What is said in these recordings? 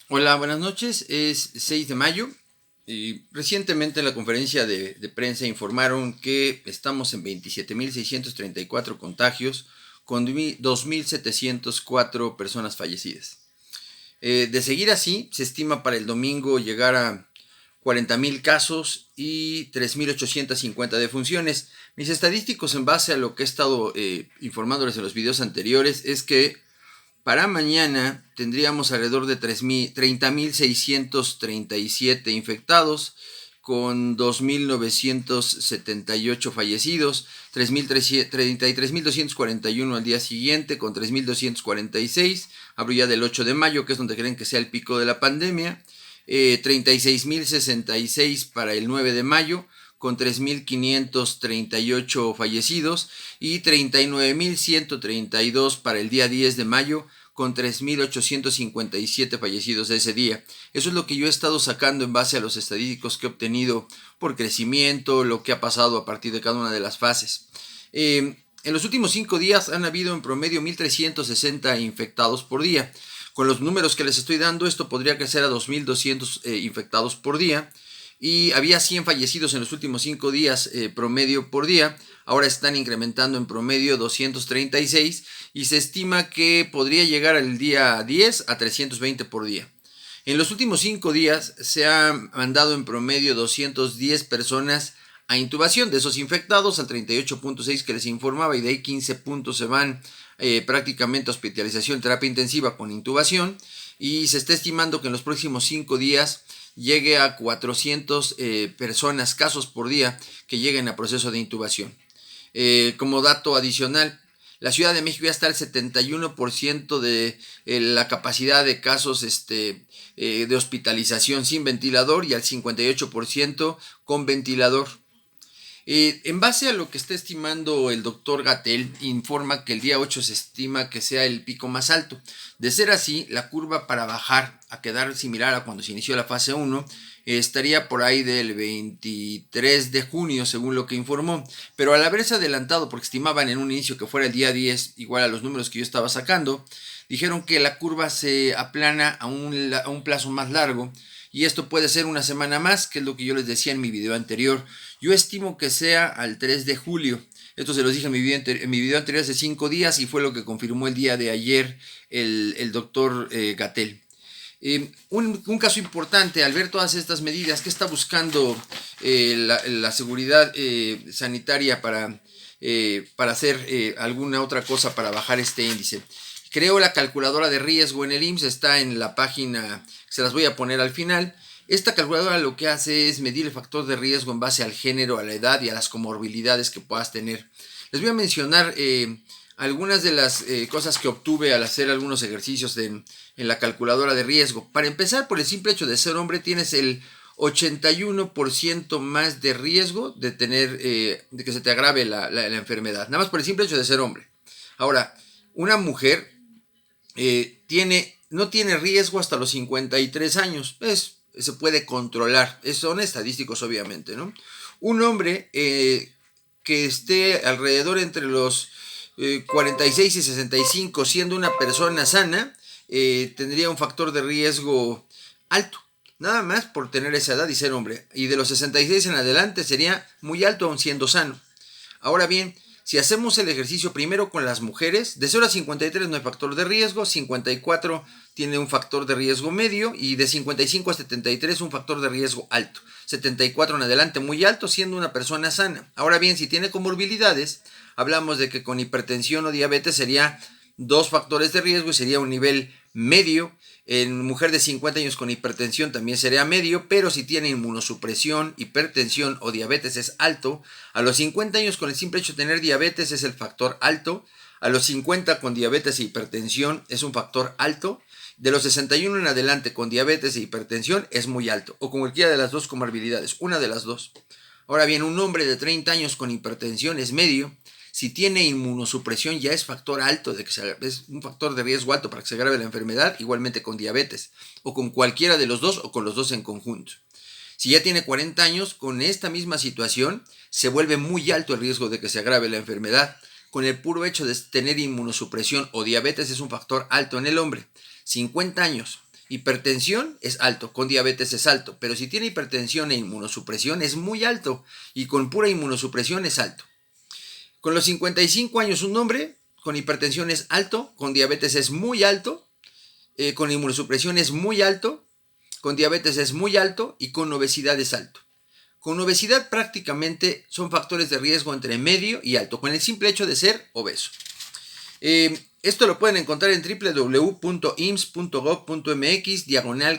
Hola, buenas noches. Es 6 de mayo y recientemente en la conferencia de prensa informaron que estamos en 27.634 contagios con 2.704 personas fallecidas. De seguir así, se estima para el domingo llegar a 40.000 casos y 3.850 defunciones. Mis estadísticos en base a lo que he estado informándoles en los videos anteriores es que para mañana tendríamos alrededor de 30.637 infectados, con 2.978 fallecidos, 33.241 al día siguiente, con 3.246. Hablo ya del 8 de mayo, que es donde creen que sea el pico de la pandemia. 36.066 para el 9 de mayo, con 3.538 fallecidos, y 39.132 para el día 10 de mayo, con 3.857 fallecidos de ese día. Eso es lo que yo he estado sacando en base a los estadísticos que he obtenido por crecimiento, lo que ha pasado a partir de cada una de las fases. En los últimos 5 días han habido en promedio 1.360 infectados por día. Con los números que les estoy dando, esto podría crecer a 2.200 infectados por día. Y había 100 fallecidos en los últimos 5 días promedio por día. Ahora están incrementando en promedio 236 y se estima que podría llegar al día 10 a 320 por día. En los últimos 5 días se han mandado en promedio 210 personas a intubación. De esos infectados, al 38.6 que les informaba, y de ahí 15 puntos se van prácticamente a hospitalización, terapia intensiva con intubación. Y se está estimando que en los próximos 5 días llegue a 400 personas, casos por día, que lleguen a proceso de intubación. Como dato adicional, la Ciudad de México ya está al 71% de la capacidad de casos de hospitalización sin ventilador, y al 58% con ventilador. En base a lo que está estimando el doctor Gatell, informa que el día 8 se estima que sea el pico más alto. De ser así, la curva para bajar a quedar similar a cuando se inició la fase 1 estaría por ahí del 23 de junio, según lo que informó. Pero al haberse adelantado, porque estimaban en un inicio que fuera el día 10, igual a los números que yo estaba sacando, dijeron que la curva se aplana a un plazo más largo. Y esto puede ser una semana más, que es lo que yo les decía en mi video anterior. Yo estimo que sea al 3 de julio. Esto se los dije en mi video anterior hace 5 días, y fue lo que confirmó el día de ayer el doctor Gatell. Un caso importante, al ver todas estas medidas, ¿qué está buscando la seguridad sanitaria para hacer alguna otra cosa para bajar este índice? Creo la calculadora de riesgo en el IMSS, está en la página, se las voy a poner al final. Esta calculadora lo que hace es medir el factor de riesgo en base al género, a la edad y a las comorbilidades que puedas tener. Les voy a mencionar algunas de las cosas que obtuve al hacer algunos ejercicios en la calculadora de riesgo. Para empezar, por el simple hecho de ser hombre, tienes el 81% más de riesgo de tener, de que se te agrave la enfermedad, nada más por el simple hecho de ser hombre. Ahora, una mujer no tiene riesgo hasta los 53 años. Se puede controlar. Son estadísticos, obviamente, ¿no? Un hombre que esté alrededor entre los 46 y 65, siendo una persona sana, tendría un factor de riesgo alto. Nada más por tener esa edad y ser hombre. Y de los 66 en adelante sería muy alto aun siendo sano. Ahora bien, si hacemos el ejercicio primero con las mujeres, de 0 a 53 no hay factor de riesgo, 54 tiene un factor de riesgo medio, y de 55 a 73 un factor de riesgo alto. 74 en adelante muy alto, siendo una persona sana. Ahora bien, si tiene comorbilidades, hablamos de que con hipertensión o diabetes sería 2 factores de riesgo y sería un nivel medio. En mujer de 50 años con hipertensión también sería medio, pero si tiene inmunosupresión, hipertensión o diabetes es alto. A los 50 años con el simple hecho de tener diabetes es el factor alto. A los 50 con diabetes e hipertensión es un factor alto. De los 61 en adelante con diabetes e hipertensión es muy alto, o con cualquiera de las dos comorbilidades, una de las dos. Ahora bien, un hombre de 30 años con hipertensión es medio. Si tiene inmunosupresión ya es factor alto, es un factor de riesgo alto para que se agrave la enfermedad, igualmente con diabetes, o con cualquiera de los dos, o con los dos en conjunto. Si ya tiene 40 años, con esta misma situación, se vuelve muy alto el riesgo de que se agrave la enfermedad. Con el puro hecho de tener inmunosupresión o diabetes es un factor alto en el hombre. 50 años Hipertensión es alto, con diabetes es alto, pero si tiene hipertensión e inmunosupresión es muy alto y con pura inmunosupresión es alto. Con los 55 años un hombre con hipertensión es alto, con diabetes es muy alto, con inmunosupresión es muy alto, con diabetes es muy alto y con obesidad es alto. Con obesidad prácticamente son factores de riesgo entre medio y alto, con el simple hecho de ser obeso. Esto lo pueden encontrar en www.ims.gov.mx,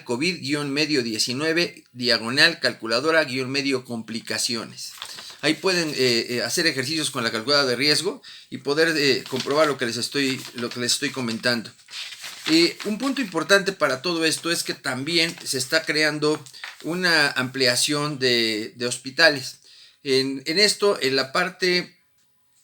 COVID-19, calculadora-medio complicaciones. Ahí pueden hacer ejercicios con la calculadora de riesgo y poder comprobar lo que les estoy comentando. Un punto importante para todo esto es que también se está creando una ampliación de hospitales. En esto, en la parte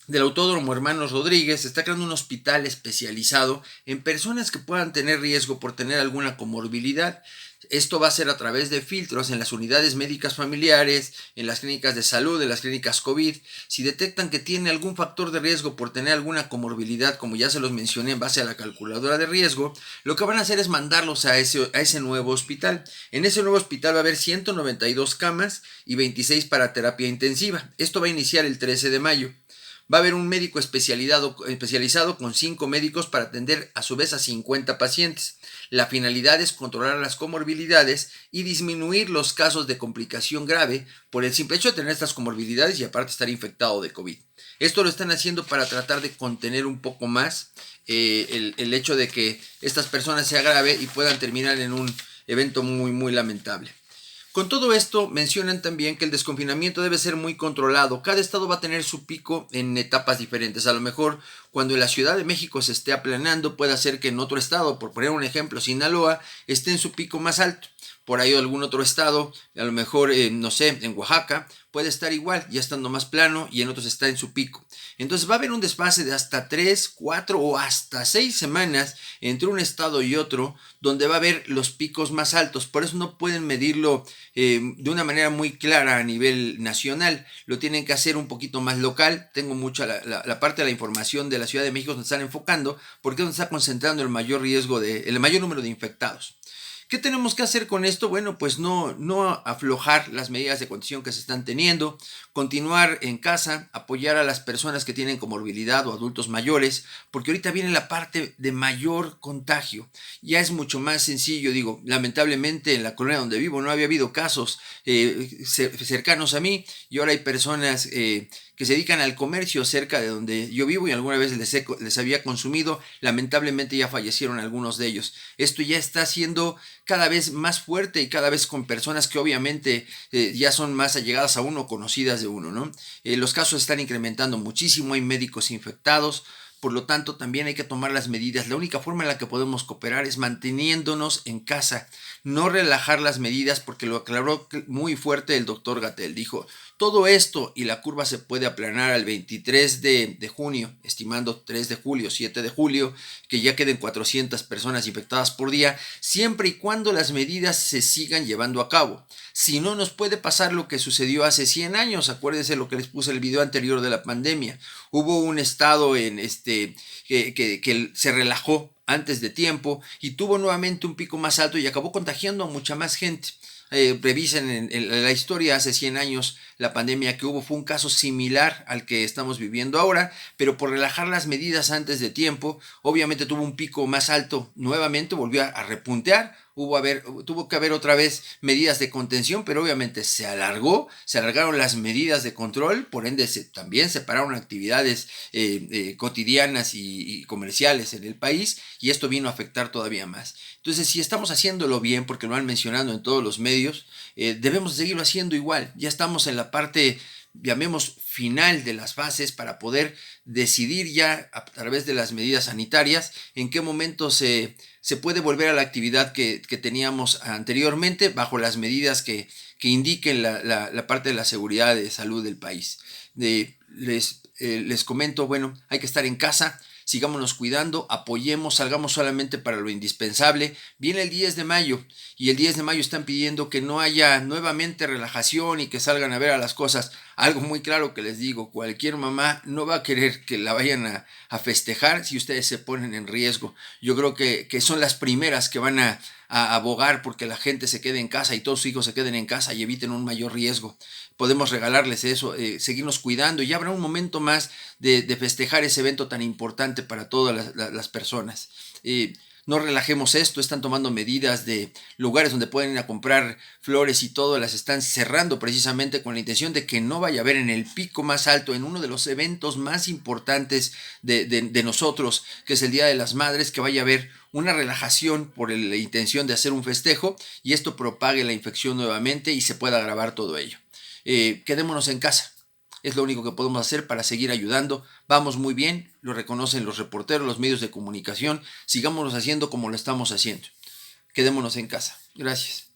del Autódromo Hermanos Rodríguez, se está creando un hospital especializado en personas que puedan tener riesgo por tener alguna comorbilidad. Esto va a ser a través de filtros en las unidades médicas familiares, en las clínicas de salud, en las clínicas COVID. Si detectan que tiene algún factor de riesgo por tener alguna comorbilidad, como ya se los mencioné en base a la calculadora de riesgo, lo que van a hacer es mandarlos a ese nuevo hospital. En ese nuevo hospital va a haber 192 camas y 26 para terapia intensiva. Esto va a iniciar el 13 de mayo. Va a haber un médico especializado con 5 médicos para atender a su vez a 50 pacientes. La finalidad es controlar las comorbilidades y disminuir los casos de complicación grave por el simple hecho de tener estas comorbilidades y aparte estar infectado de COVID. Esto lo están haciendo para tratar de contener un poco más el hecho de que estas personas se agrave y puedan terminar en un evento muy, muy lamentable. Con todo esto, mencionan también que el desconfinamiento debe ser muy controlado. Cada estado va a tener su pico en etapas diferentes. A lo mejor cuando en la Ciudad de México se esté aplanando, puede ser que en otro estado, por poner un ejemplo, Sinaloa, esté en su pico más alto. Por ahí algún otro estado, a lo mejor, no sé, en Oaxaca, puede estar igual, ya estando más plano, y en otros está en su pico. Entonces va a haber un desfase de hasta 3, 4 o hasta 6 semanas entre un estado y otro, donde va a haber los picos más altos. Por eso no pueden medirlo de una manera muy clara a nivel nacional. Lo tienen que hacer un poquito más local. Tengo mucha la parte de la información de la Ciudad de México donde están enfocando, porque es donde está concentrando el mayor número de infectados. ¿Qué tenemos que hacer con esto? Bueno, pues no aflojar las medidas de contención que se están teniendo, continuar en casa, apoyar a las personas que tienen comorbilidad o adultos mayores, porque ahorita viene la parte de mayor contagio. Ya es mucho más sencillo, digo, lamentablemente en la colonia donde vivo no había habido casos cercanos a mí y ahora hay personas que se dedican al comercio cerca de donde yo vivo y alguna vez les había consumido. Lamentablemente ya fallecieron algunos de ellos. Esto ya está siendo cada vez más fuerte y cada vez con personas que obviamente ya son más allegadas a uno, conocidas de uno, ¿no? Los casos están incrementando muchísimo, hay médicos infectados. Por lo tanto, también hay que tomar las medidas. La única forma en la que podemos cooperar es manteniéndonos en casa, no relajar las medidas, porque lo aclaró muy fuerte el doctor Gatell. Dijo, todo esto y la curva se puede aplanar al 23 de junio, estimando 3 de julio, 7 de julio, que ya queden 400 personas infectadas por día, siempre y cuando las medidas se sigan llevando a cabo. Si no, nos puede pasar lo que sucedió hace 100 años. Acuérdense lo que les puse en el video anterior de la pandemia. Hubo un estado en que se relajó antes de tiempo y tuvo nuevamente un pico más alto y acabó contagiando a mucha más gente. Revisen en la historia, hace 100 años la pandemia que hubo fue un caso similar al que estamos viviendo ahora, pero por relajar las medidas antes de tiempo, obviamente tuvo un pico más alto nuevamente, volvió a repuntear, tuvo que haber otra vez medidas de contención, pero obviamente se alargaron las medidas de control, por ende también separaron actividades cotidianas y comerciales en el país, y esto vino a afectar todavía más. Entonces, si estamos haciéndolo bien, porque lo han mencionado en todos los medios, debemos seguirlo haciendo igual. Ya estamos en la parte, llamemos, final de las fases para poder decidir ya a través de las medidas sanitarias en qué momento se puede volver a la actividad que teníamos anteriormente bajo las medidas que indiquen la parte de la seguridad de salud del país. Les comento, bueno, hay que estar en casa. Sigámonos cuidando, apoyemos, salgamos solamente para lo indispensable. Viene el 10 de mayo y el 10 de mayo están pidiendo que no haya nuevamente relajación y que salgan a ver a las cosas. Algo muy claro que les digo, cualquier mamá no va a querer que la vayan a festejar si ustedes se ponen en riesgo. Yo creo que son las primeras que van a abogar porque la gente se quede en casa y todos sus hijos se queden en casa y eviten un mayor riesgo. Podemos regalarles eso, seguirnos cuidando y ya habrá un momento más de festejar ese evento tan importante para todas las personas. No relajemos esto, están tomando medidas de lugares donde pueden ir a comprar flores y todo, las están cerrando precisamente con la intención de que no vaya a haber en el pico más alto, en uno de los eventos más importantes de nosotros, que es el Día de las Madres, que vaya a haber una relajación por la intención de hacer un festejo y esto propague la infección nuevamente y se pueda agravar todo ello. Quedémonos en casa. Es lo único que podemos hacer para seguir ayudando. Vamos muy bien, lo reconocen los reporteros, los medios de comunicación. Sigámonos haciendo como lo estamos haciendo. Quedémonos en casa. Gracias.